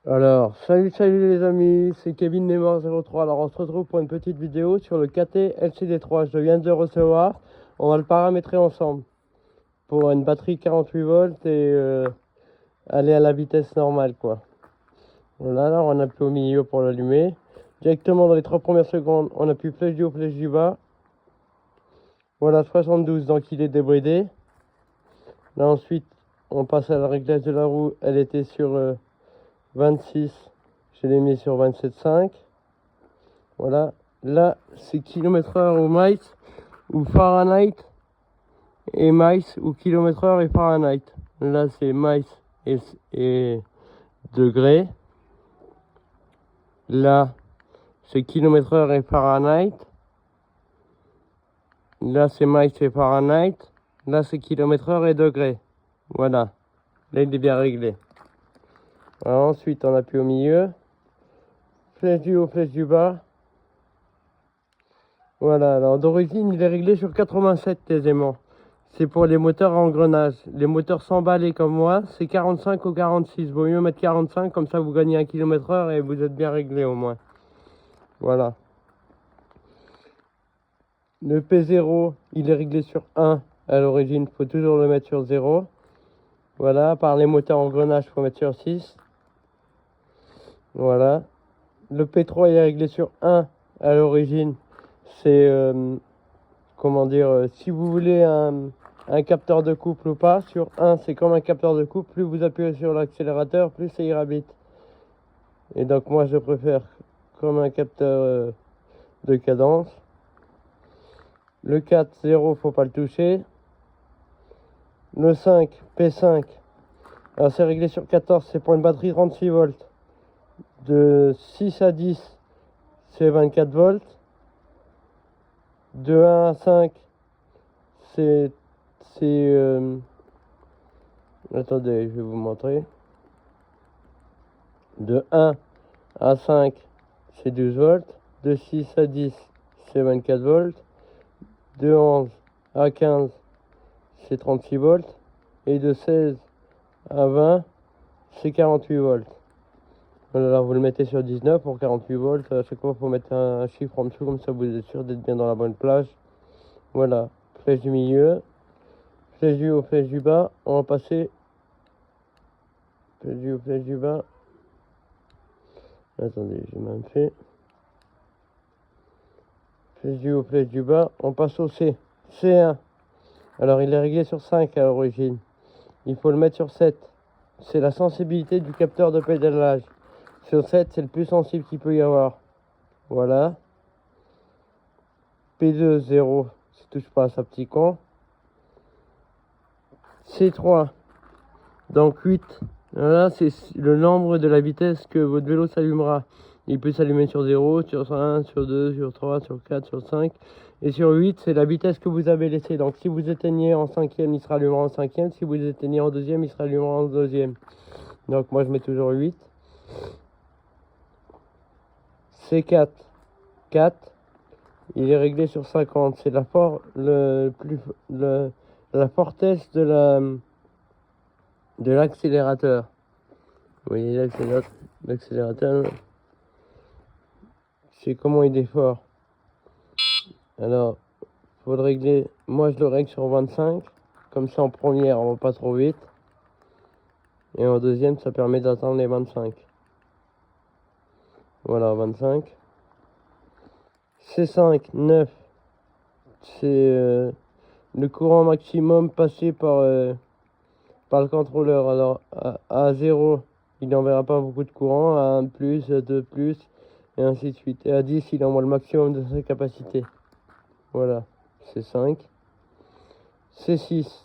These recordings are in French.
Alors, salut les amis, c'est Kevin Neymar03. Alors, on se retrouve pour une petite vidéo sur le KT LCD3. Je viens de le recevoir. On va le paramétrer ensemble pour une batterie 48 volts et aller à la vitesse normale, quoi. Voilà, là, on appuie au milieu pour l'allumer. Directement dans les 3 premières secondes, on appuie flèche du haut, flèche du bas. Voilà, 72, donc il est débridé. Là, ensuite, on passe à la réglage de la roue. Elle était sur 26. Je l'ai mis sur 27,5. Voilà. Là, c'est km/h ou miles ou Fahrenheit et miles ou km/h et Fahrenheit. Là, c'est miles et degrés. Là, c'est km/h et Fahrenheit. Là, c'est miles et Fahrenheit. Là, c'est km/h et degrés. Voilà. Là, il est bien réglé. Alors, ensuite, on appuie au milieu. Flèche du haut, flèche du bas. Voilà. Alors, d'origine, il est réglé sur 87 aisément. C'est pour les moteurs à engrenage. Les moteurs sans balai comme moi, c'est 45 ou 46. Vaut mieux mettre 45, comme ça vous gagnez 1 km/h et vous êtes bien réglé au moins. Voilà. Le P0, il est réglé sur 1 à l'origine. Il faut toujours le mettre sur 0. Voilà. Par les moteurs à engrenage, il faut mettre sur 6. Voilà. Le P3 il est réglé sur 1 à l'origine. C'est, comment dire, si vous voulez un capteur de couple ou pas, sur 1 c'est comme un capteur de couple, plus vous appuyez sur l'accélérateur, plus ça ira vite. Et donc moi je préfère comme un capteur de cadence. Le 4, 0, faut pas le toucher. Le 5, P5, alors c'est réglé sur 14, c'est pour une batterie 36 volts. De 6 à 10, c'est 24 volts. De 1 à 5, c'est attendez, je vais vous montrer. De 1 à 5, c'est 12 volts. De 6 à 10, c'est 24 volts. De 11 à 15, c'est 36 volts. Et de 16 à 20, c'est 48 volts. Alors vous le mettez sur 19 pour 48 volts. À chaque fois, il faut mettre un chiffre en dessous, comme ça vous êtes sûr d'être bien dans la bonne plage. Voilà, flèche du milieu, flèche du haut, flèche du bas. On va passer flèche du haut, flèche du bas. Attendez, j'ai même fait. Flèche du haut, flèche du bas. On passe au C. C1. Alors il est réglé sur 5 à l'origine. Il faut le mettre sur 7. C'est la sensibilité du capteur de pédalage. Sur 7, c'est le plus sensible qu'il peut y avoir. Voilà. P2, 0. Ça touche pas à sa petit con. C3. Donc 8. Voilà, c'est le nombre de la vitesse que votre vélo s'allumera. Il peut s'allumer sur 0, sur 1, sur 2, sur 3, sur 4, sur 5. Et sur 8, c'est la vitesse que vous avez laissée. Donc si vous éteignez en 5e, il sera allumé en 5e. Si vous éteignez en 2e, il sera allumé en 2e. Donc moi je mets toujours 8. C4. 4. Il est réglé sur 50. C'est la fortesse de l'accélérateur. Vous voyez là, c'est l'accélérateur. C'est comment il est fort. Alors, faut le régler. Moi, je le règle sur 25. Comme ça, en première, on va pas trop vite. Et en deuxième, ça permet d'atteindre les 25. Voilà, 25. C5, 9. C'est le courant maximum passé par le contrôleur. Alors, à 0, il n'enverra pas beaucoup de courant. À 1 plus, à 2 plus, et ainsi de suite. Et à 10, il envoie le maximum de sa capacité. Voilà, C5. C6,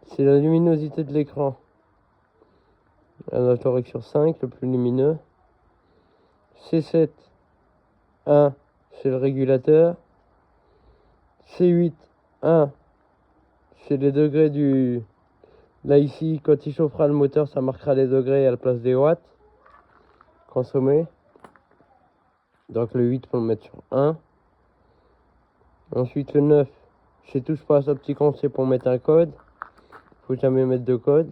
c'est la luminosité de l'écran. Alors, je le règle sur 5, le plus lumineux. C7, 1, c'est le régulateur. C8, 1, c'est les degrés du... Là, ici, quand il chauffera le moteur, ça marquera les degrés à la place des watts consommés. Donc, le 8, faut le mettre sur 1. Ensuite, le 9, c'est touche pas à ce petit con, c'est pour mettre un code. Faut jamais mettre de code.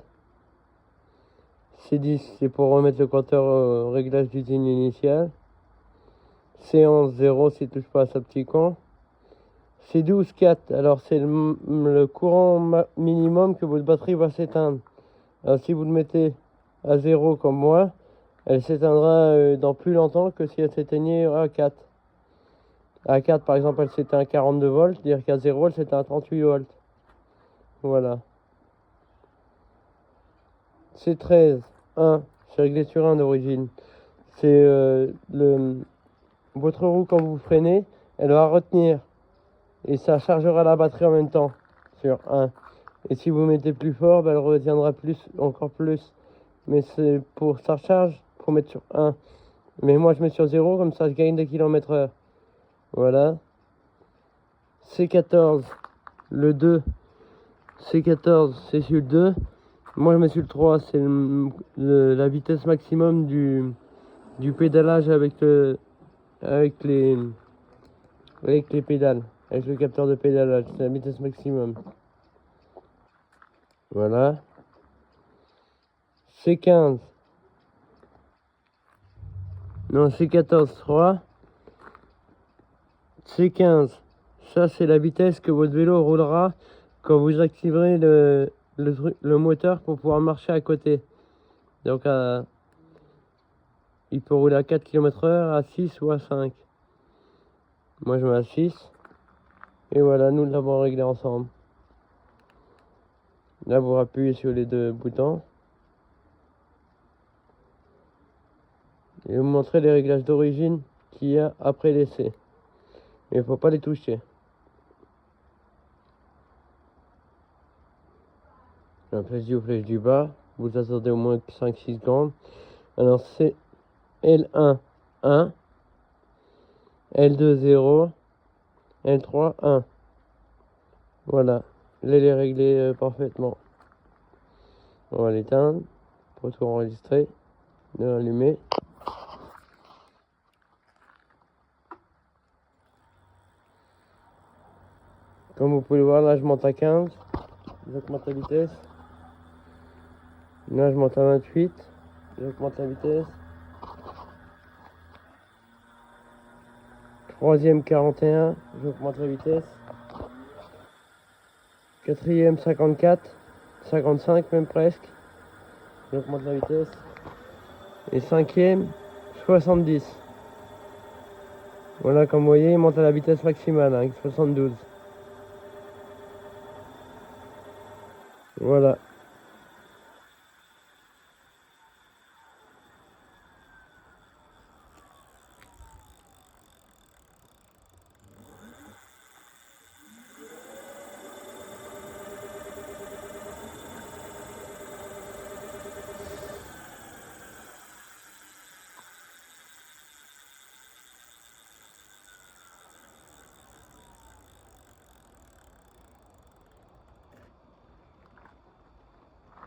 C10 c'est pour remettre le compteur au réglage d'usine initial. C11 0 s'il touche pas à sa petit con. C12 4, alors c'est le courant minimum que votre batterie va s'éteindre. Alors si vous le mettez à 0 comme moi, elle s'éteindra dans plus longtemps que si elle s'éteignait à 4. À 4 par exemple elle s'éteint à 42 volts, c'est-à-dire qu'à 0 elle s'éteint à 38 volts. Voilà. C13 1, c'est réglé sur 1 d'origine. C'est votre roue quand vous freinez, elle va retenir. Et ça chargera la batterie en même temps sur 1. Et si vous mettez plus fort, ben, elle retiendra plus, encore plus. Mais c'est pour sa recharge, il faut mettre sur 1. Mais moi je mets sur 0, comme ça je gagne des kilomètres heure. Voilà. C14, le 2. C14, c'est sur le 2. Moi je mets sur le 3, c'est la vitesse maximum du pédalage avec les pédales. Avec le capteur de pédalage, c'est la vitesse maximum. Voilà. C15. Non, C14, 3. C15. Ça, c'est la vitesse que votre vélo roulera quand vous activerez le moteur pour pouvoir marcher à côté. Donc, il peut rouler à 4 km/h, à 6 ou à 5. Moi, je mets à 6. Et voilà, nous l'avons réglé ensemble. Là, vous appuyez sur les deux boutons. Et vous montrez les réglages d'origine qu'il y a après l'essai. Mais il ne faut pas les toucher. La flèche du haut, flèche du bas. Vous attendez au moins 5-6 secondes. Alors c'est L1 1, L2 0, L3 1. Voilà. Là, il est réglé parfaitement. On va l'éteindre pour tout enregistrer. De l'allumer. Comme vous pouvez le voir, là je monte à 15. J'augmente la vitesse. Là je monte à 28. J'augmente la vitesse. Troisième 41. J'augmente la vitesse. Quatrième 54. 55 même presque. J'augmente la vitesse. Et cinquième 70. Voilà, comme vous voyez, il monte à la vitesse maximale, avec 72. Voilà.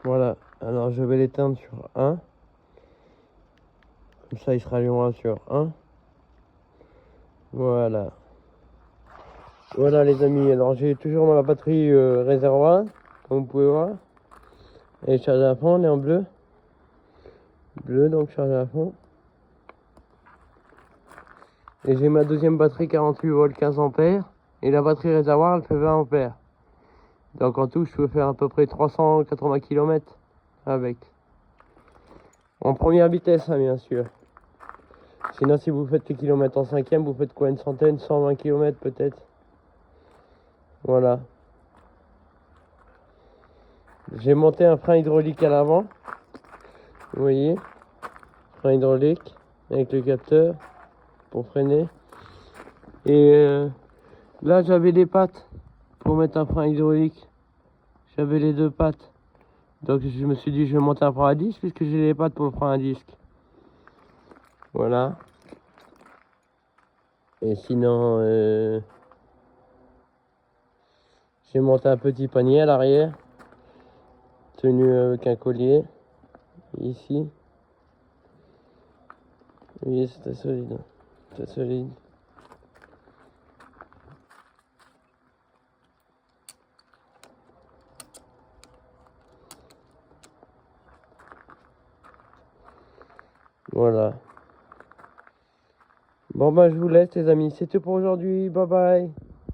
Voilà. Alors je vais l'éteindre sur 1. Comme ça, il se rallumera sur 1. Voilà. Voilà les amis. Alors j'ai toujours ma batterie réservoir, comme vous pouvez voir. Elle est chargée à fond, elle est en bleu. Bleu, donc chargée à fond. Et j'ai ma deuxième batterie 48 volts 15 ampères. Et la batterie réservoir, elle fait 20 ampères. Donc en tout, je peux faire à peu près 380 km avec. En première vitesse, hein, bien sûr. Sinon, si vous faites les kilomètres en cinquième, vous faites quoi? Une centaine, 120 km peut-être. Voilà. J'ai monté un frein hydraulique à l'avant. Vous voyez? Frein hydraulique avec le capteur pour freiner. Et là, j'avais les pattes pour mettre un frein hydraulique. J'avais les deux pattes. Donc je me suis dit, je vais monter un frein à disque puisque j'ai les pattes pour le frein à disque. Voilà. Et sinon, j'ai monté un petit panier à l'arrière, tenu avec un collier, ici. Vous voyez, c'était solide. C'était solide. Voilà. Bon, ben, je vous laisse, les amis. C'est tout pour aujourd'hui. Bye bye.